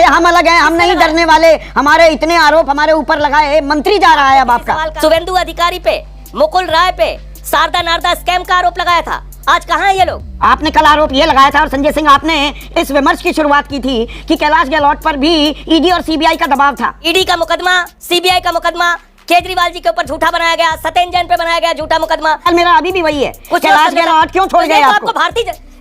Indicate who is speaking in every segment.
Speaker 1: थे हम अलग हैं, हम नहीं डरने वाले, हमारे इतने आरोप हमारे ऊपर लगाए, मंत्री जा रहा है अब आपका।
Speaker 2: शुवेंदु अधिकारी पे, मुकुल राय पे शारदा नारदा स्कैम का आरोप लगाया था, आज कहाँ है ये लोग?
Speaker 1: आपने कल आरोप ये लगाया था और संजय सिंह आपने इस विमर्श की शुरुआत की थी कि कैलाश गहलोत पर भी ईडी और सीबीआई का दबाव था।
Speaker 2: ईडी का मुकदमा, सीबीआई का मुकदमा, केजरीवाल जी के ऊपर झूठा बनाया गया, सत्येंद्र जैन पे बनाया गया झूठा मुकदमा।
Speaker 1: मेरा अभी भी वही है, कैलाश गहलोत क्यों छोड़ गए आपको?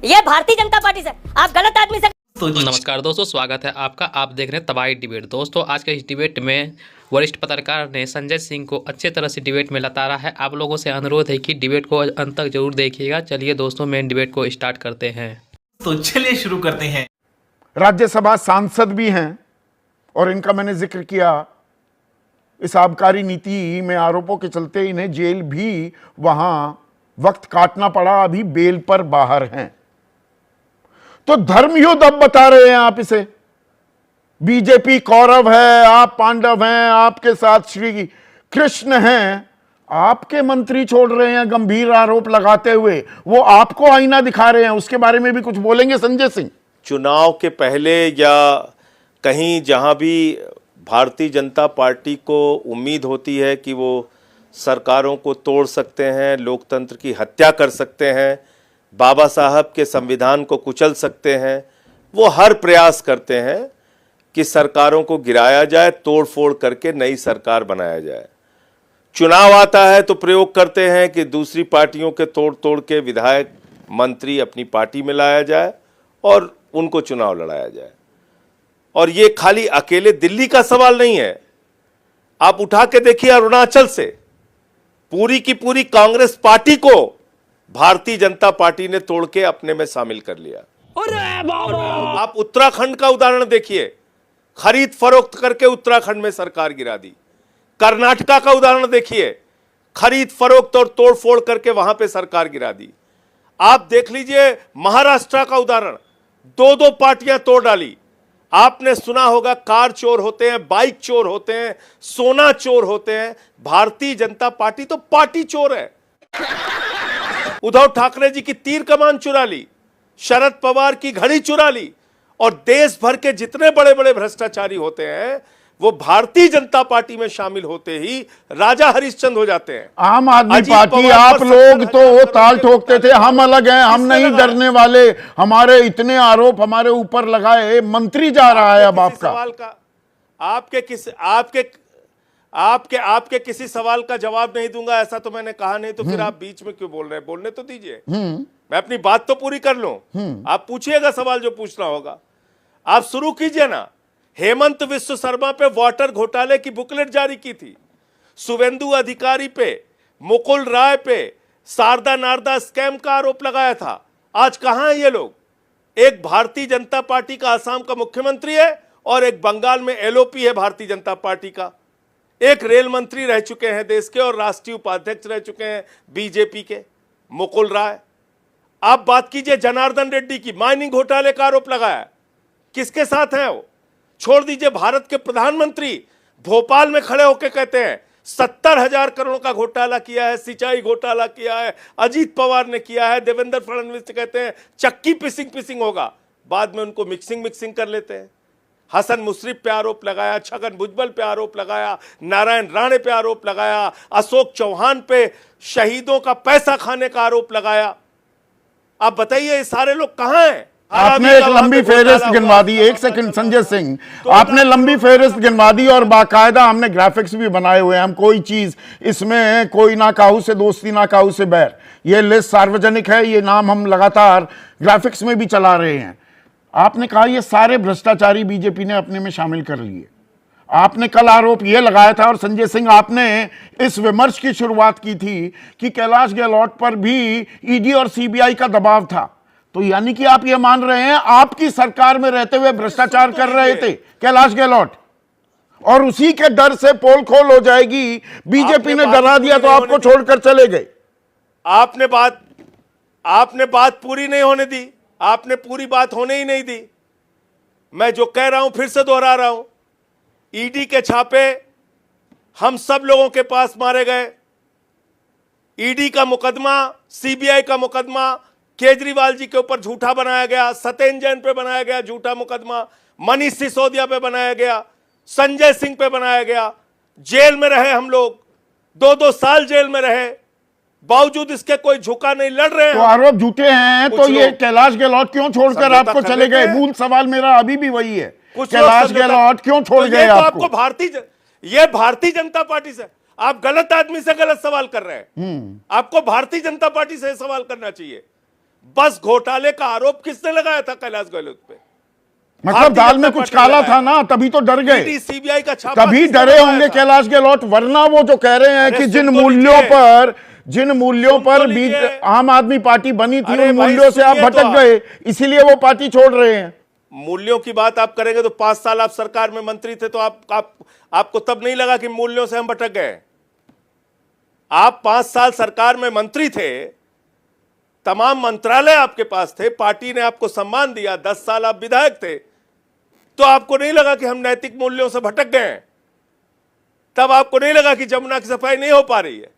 Speaker 2: ये भारतीय जनता पार्टी से आप गलत आदमी से।
Speaker 3: तो नमस्कार दोस्तों, स्वागत है आपका। आप देख रहे हैं तबाही डिबेट। दोस्तों आज के इस डिबेट में वरिष्ठ पत्रकार ने संजय सिंह को अच्छे तरह से डिबेट में लताड़ा है। आप लोगों से अनुरोध है कि डिबेट को अंत तक जरूर देखिएगा। चलिए दोस्तों, मेन डिबेट को स्टार्ट करते हैं।
Speaker 4: तो चलिए शुरू करते हैं।
Speaker 5: राज्यसभा सांसद भी हैं और इनका मैंने जिक्र किया, इस आबकारी नीति में आरोपों के चलते इन्हें जेल भी वहां वक्त काटना पड़ा, अभी बेल पर बाहर हैं। तो धर्मयुद्ध अब बता रहे हैं आप इसे। बीजेपी कौरव है, आप पांडव हैं, आपके साथ श्री कृष्ण हैं। आपके मंत्री छोड़ रहे हैं गंभीर आरोप लगाते हुए, वो आपको आईना दिखा रहे हैं। उसके बारे में भी कुछ बोलेंगे संजय सिंह?
Speaker 6: चुनाव के पहले या कहीं जहां भी भारतीय जनता पार्टी को उम्मीद होती है कि वो सरकारों को तोड़ सकते हैं, लोकतंत्र की हत्या कर सकते हैं, बाबा साहब के संविधान को कुचल सकते हैं, वो हर प्रयास करते हैं कि सरकारों को गिराया जाए, तोड़ फोड़ करके नई सरकार बनाया जाए। चुनाव आता है तो प्रयोग करते हैं कि दूसरी पार्टियों के तोड़ तोड़ के विधायक मंत्री अपनी पार्टी में लाया जाए और उनको चुनाव लड़ाया जाए। और ये खाली अकेले दिल्ली का सवाल नहीं है, आप उठा के देखिए अरुणाचल से पूरी की पूरी कांग्रेस पार्टी को भारतीय जनता पार्टी ने तोड़ के अपने में शामिल कर लिया। आप उत्तराखंड का उदाहरण देखिए, खरीद फरोख्त करके उत्तराखंड में सरकार गिरा दी। कर्नाटका का उदाहरण देखिए, खरीद फरोख्त और तोड़ फोड़ करके वहां पे सरकार गिरा दी। आप देख लीजिए महाराष्ट्र का उदाहरण, दो पार्टियां तोड़ डाली। आपने सुना होगा कार चोर होते हैं, बाइक चोर होते हैं, सोना चोर होते हैं। भारतीय जनता पार्टी तो पार्टी चोर है। उद्धव ठाकरे जी की तीर कमान चुरा ली, शरद पवार की घड़ी चुरा ली, और देश भर के जितने बड़े बड़े भ्रष्टाचारी होते हैं वो भारतीय जनता पार्टी में शामिल होते ही राजा हरिश्चंद्र हो जाते हैं।
Speaker 5: आम आदमी पार्टी, आप लोग तो वो ताल ठोकते थे, हम अलग हैं, हम नहीं डरने वाले, हमारे इतने आरोप हमारे ऊपर लगाए, मंत्री जा रहा है अब आपका।
Speaker 6: सवाल का आपके किसी सवाल का जवाब नहीं दूंगा, ऐसा तो मैंने कहा नहीं। तो फिर आप बीच में क्यों बोल रहे हैं? बोलने तो दीजिए, मैं अपनी बात तो पूरी कर लूं। आप पूछिएगा सवाल जो पूछना होगा, आप शुरू कीजिए ना। हेमंत विश्व शर्मा पे वाटर घोटाले की बुकलेट जारी की थी, शुवेंदु अधिकारी पे, मुकुल राय पे शारदा नारदा स्कैम का आरोप लगाया था। आज कहां है ये लोग? एक भारतीय जनता पार्टी का असम का मुख्यमंत्री है और एक बंगाल में एलओपी है भारतीय जनता पार्टी का। एक रेल मंत्री रह चुके हैं देश के और राष्ट्रीय उपाध्यक्ष रह चुके हैं बीजेपी के मुकुल राय। आप बात कीजिए जनार्दन रेड्डी की, माइनिंग घोटाले का आरोप लगाया, किसके साथ हैं वो? छोड़ दीजिए, भारत के प्रधानमंत्री भोपाल में खड़े होकर कहते हैं 70,000 करोड़ का घोटाला किया है, सिंचाई घोटाला किया है, अजीत पवार ने किया है, देवेंद्र फडणवीस कहते हैं चक्की पिसिंग होगा, बाद में उनको मिक्सिंग कर लेते हैं। हसन मुशर्रफ पे आरोप लगाया, छगन भुजबल पे आरोप लगाया, नारायण राणे पे आरोप लगाया, अशोक चौहान पे शहीदों का पैसा खाने का आरोप लगाया। आप बताइए ये सारे लोग कहां हैं?
Speaker 5: आपने एक लंबी फेहरिस्त गिनवा दी। एक सेकंड संजय सिंह, आपने लंबी फेहरिस्त गिनवा दी और बाकायदा हमने ग्राफिक्स भी बनाए हुए हैं। हम कोई चीज इसमें कोई ना काहू से दोस्ती ना काहू से बैर, ये लिस्ट सार्वजनिक है, ये नाम हम लगातार ग्राफिक्स में भी चला रहे हैं। आपने कहा ये सारे भ्रष्टाचारी बीजेपी ने अपने में शामिल कर लिए। आपने कल आरोप यह लगाया था और संजय सिंह आपने इस विमर्श की शुरुआत की थी कि कैलाश गहलोत पर भी ईडी और सीबीआई का दबाव था। तो यानी कि आप ये मान रहे हैं आपकी सरकार में रहते हुए भ्रष्टाचार कर रहे थे कैलाश गहलोत, और उसी के डर से पोल खोल हो जाएगी, बीजेपी ने डरा दिया तो आपको छोड़कर चले गए।
Speaker 6: आपने बात पूरी नहीं होने दी, आपने पूरी बात होने ही नहीं दी। मैं जो कह रहा हूं फिर से दोहरा रहा हूं, ईडी के छापे हम सब लोगों के पास मारे गए। ईडी का मुकदमा, सीबीआई का मुकदमा केजरीवाल जी के ऊपर झूठा बनाया गया, सत्येंद्र जैन पे बनाया गया झूठा मुकदमा, मनीष सिसोदिया पे बनाया गया, संजय सिंह पे बनाया गया, जेल में रहे हम लोग, 2-2 साल जेल में रहे, बावजूद इसके कोई झुका नहीं, लड़ रहे हैं।
Speaker 5: तो आरोप झूठे हैं, तो ये कैलाश गहलोत क्यों छोड़कर
Speaker 6: समझौता
Speaker 5: आपको
Speaker 6: कर
Speaker 5: चले गए?
Speaker 6: लेते हैं।
Speaker 5: मूल सवाल मेरा अभी भी वही है,
Speaker 6: कुछ
Speaker 5: कैलाश गहलोत क्यों छोड़ गए
Speaker 6: तो
Speaker 5: आपको?
Speaker 6: ये भारतीय जनता पार्टी से, आप गलत आदमी से गलत सवाल कर रहे हैं। आपको भारतीय जनता पार्टी से सवाल करना चाहिए। बस घोटाले का आरोप किसने लगाया था कैलाश गहलोत पे?
Speaker 5: मतलब दाल में कुछ काला था ना, तभी तो डर गए।
Speaker 6: सीबीआई का छापा
Speaker 5: तभी
Speaker 6: किसने
Speaker 5: डरे
Speaker 6: लगाया
Speaker 5: होंगे
Speaker 6: था?
Speaker 5: कैलाश गहलोत, वरना वो जो कह रहे हैं
Speaker 6: अरे
Speaker 5: कि
Speaker 6: सुन
Speaker 5: जिन
Speaker 6: तो
Speaker 5: मूल्यों
Speaker 6: लीजिए।
Speaker 5: पर
Speaker 6: लीजिए।
Speaker 5: आम आदमी पार्टी बनी थी,
Speaker 6: अरे
Speaker 5: उन
Speaker 6: भाई
Speaker 5: मूल्यों से आप
Speaker 6: सुनिए तो
Speaker 5: भटक
Speaker 6: आप।
Speaker 5: गए, इसीलिए वो पार्टी छोड़ रहे हैं।
Speaker 6: मूल्यों की बात आप करेंगे तो 5 साल आप सरकार में मंत्री थे, तो आपको तब नहीं लगा कि मूल्यों से हम भटक गए? आप 5 साल सरकार में मंत्री थे, तमाम मंत्रालय आपके पास थे, पार्टी ने आपको सम्मान दिया, 10 साल आप विधायक थे, तो आपको नहीं लगा कि हम नैतिक मूल्यों से भटक गए हैं? तब आपको नहीं लगा कि जमुना की सफाई नहीं हो पा रही है?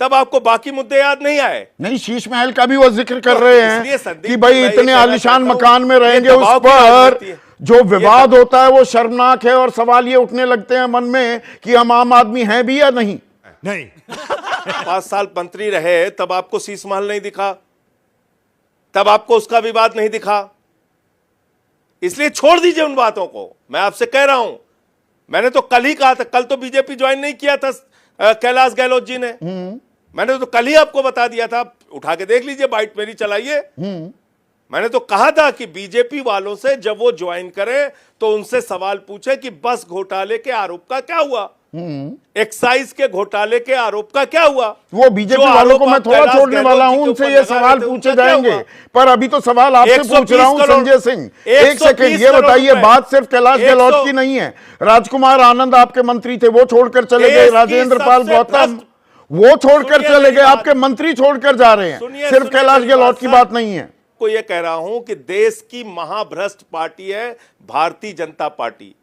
Speaker 6: तब आपको बाकी मुद्दे याद नहीं आए?
Speaker 5: नहीं, शीश महल का भी वो जिक्र कर रहे
Speaker 6: इसलिए
Speaker 5: हैं
Speaker 6: संदीप
Speaker 5: कि
Speaker 6: जी,
Speaker 5: भाई
Speaker 6: मैं ये
Speaker 5: इतने
Speaker 6: कहना
Speaker 5: आलीशान
Speaker 6: चाहता हूं,
Speaker 5: मकान में
Speaker 6: ये
Speaker 5: रहेंगे,
Speaker 6: दबाव
Speaker 5: उस
Speaker 6: की
Speaker 5: पर
Speaker 6: राजनीति है।
Speaker 5: जो विवाद होता है वो शर्मनाक है, और सवाल ये उठने लगते हैं मन में कि हम आम आदमी हैं भी या नहीं।
Speaker 6: 5 साल मंत्री रहे, तब आपको शीश महल नहीं दिखा, तब आपको उसका विवाद नहीं दिखा। इसलिए छोड़ दीजिए उन बातों को। मैं आपसे कह रहा हूं, मैंने तो कल ही कहा था, कल तो बीजेपी ज्वाइन नहीं किया था कैलाश गहलोत जी ने, मैंने तो कल ही आपको बता दिया था, उठा के देख लीजिए, बाइट मेरी चलाइए। मैंने तो कहा था कि बीजेपी वालों से जब वो ज्वाइन करें तो उनसे सवाल पूछे कि बस घोटाले के आरोप का क्या हुआ, एक्साइज के घोटाले के आरोप का क्या हुआ।
Speaker 5: वो बीजेपी
Speaker 6: जो
Speaker 5: वालों को
Speaker 6: आरोप
Speaker 5: मैं
Speaker 6: आप
Speaker 5: थोड़ा
Speaker 6: कैलाश
Speaker 5: छोड़ने
Speaker 6: गहलोत
Speaker 5: वाला
Speaker 6: जी
Speaker 5: हूं,
Speaker 6: के
Speaker 5: उनसे
Speaker 6: ऊपर
Speaker 5: ये
Speaker 6: लगा
Speaker 5: सवाल
Speaker 6: रहे थे,
Speaker 5: पूछे
Speaker 6: उनका क्या
Speaker 5: जाएंगे,
Speaker 6: हुआ?
Speaker 5: पर अभी तो सवाल आपसे
Speaker 6: 120
Speaker 5: पूछ रहा हूं
Speaker 6: करोड़,
Speaker 5: संजय सिंह। एक
Speaker 6: 120
Speaker 5: सेकंड, ये
Speaker 6: करोड़
Speaker 5: बताइए,
Speaker 6: रुपए।
Speaker 5: बात सिर्फ कैलाश
Speaker 6: 100
Speaker 5: गहलोत की नहीं है। राजकुमार आनंद आपके मंत्री थे, वो छोड़कर चले गए।
Speaker 6: देश की
Speaker 5: राजेंद्र पाल
Speaker 6: सबसे
Speaker 5: गौतम
Speaker 6: भ्रष्ट-
Speaker 5: वो छोड़कर
Speaker 6: सुनिए
Speaker 5: चले
Speaker 6: मेरी
Speaker 5: गए,
Speaker 6: बात।
Speaker 5: आपके मंत्री छोड़कर जा रहे हैं।
Speaker 6: सुनिए,
Speaker 5: सिर्फ
Speaker 6: सुनिए
Speaker 5: कैलाश
Speaker 6: मेरी
Speaker 5: गहलोत
Speaker 6: बात,
Speaker 5: की
Speaker 6: सर।
Speaker 5: बात नहीं है।
Speaker 6: को ये कह रहा हूं कि देश की महाभ्रष्ट पार्टी है भारतीय जनता पार्टी,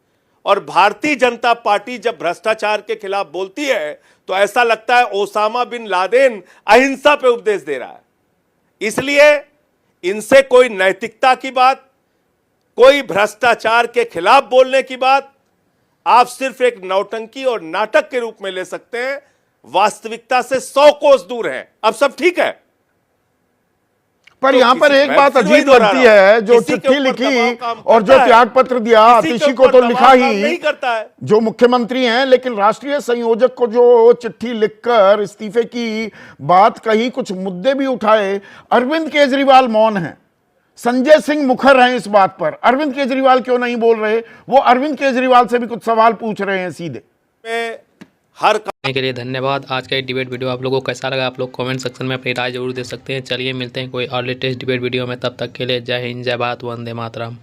Speaker 6: और भारतीय जनता पार्टी जब भ्रष्टाचार के खिलाफ बोलती है तो ऐसा लगता है ओसामा बिन लादेन अहिंसा पे उपदेश दे रहा है। इसलिए इनसे कोई नैतिकता की बात, कोई भ्रष्टाचार के खिलाफ बोलने की बात आप सिर्फ एक नौटंकी और नाटक के रूप में ले सकते हैं, वास्तविकता से 100 कोस दूर हैं। अब सब ठीक है,
Speaker 5: पर
Speaker 6: तो
Speaker 5: यहाँ पर
Speaker 6: किसी-
Speaker 5: एक
Speaker 6: मैं
Speaker 5: बात
Speaker 6: फिर वही
Speaker 5: अजीब
Speaker 6: दोहरा
Speaker 5: लगती
Speaker 6: रहा हूं,
Speaker 5: है, जो
Speaker 6: किसी के
Speaker 5: चिट्ठी
Speaker 6: ऊपर
Speaker 5: लिखी
Speaker 6: दबाव काम
Speaker 5: और जो
Speaker 6: करता है,
Speaker 5: त्याग पत्र दिया,
Speaker 6: किसी के
Speaker 5: आतिशी को
Speaker 6: ऊपर
Speaker 5: तो
Speaker 6: दबाव
Speaker 5: लिखा
Speaker 6: काम
Speaker 5: ही
Speaker 6: नहीं करता है।
Speaker 5: जो मुख्यमंत्री हैं, लेकिन राष्ट्रीय संयोजक को जो चिट्ठी लिखकर इस्तीफे की बात कही, कुछ मुद्दे भी उठाए। अरविंद केजरीवाल मौन हैं, संजय सिंह मुखर हैं इस बात पर। अरविंद केजरीवाल क्यों नहीं बोल रहे? वो अरविंद केजरीवाल से भी कुछ सवाल पूछ रहे हैं सीधे।
Speaker 6: में हर
Speaker 3: देखने के लिए धन्यवाद। आज का ये डिबेट वीडियो आप लोगों को कैसा लगा, आप लोग कमेंट सेक्शन में अपनी राय जरूर दे सकते हैं। चलिए मिलते हैं कोई और लेटेस्ट डिबेट वीडियो में, तब तक के लिए जय हिंद, जय भारत, वंदे मातरम।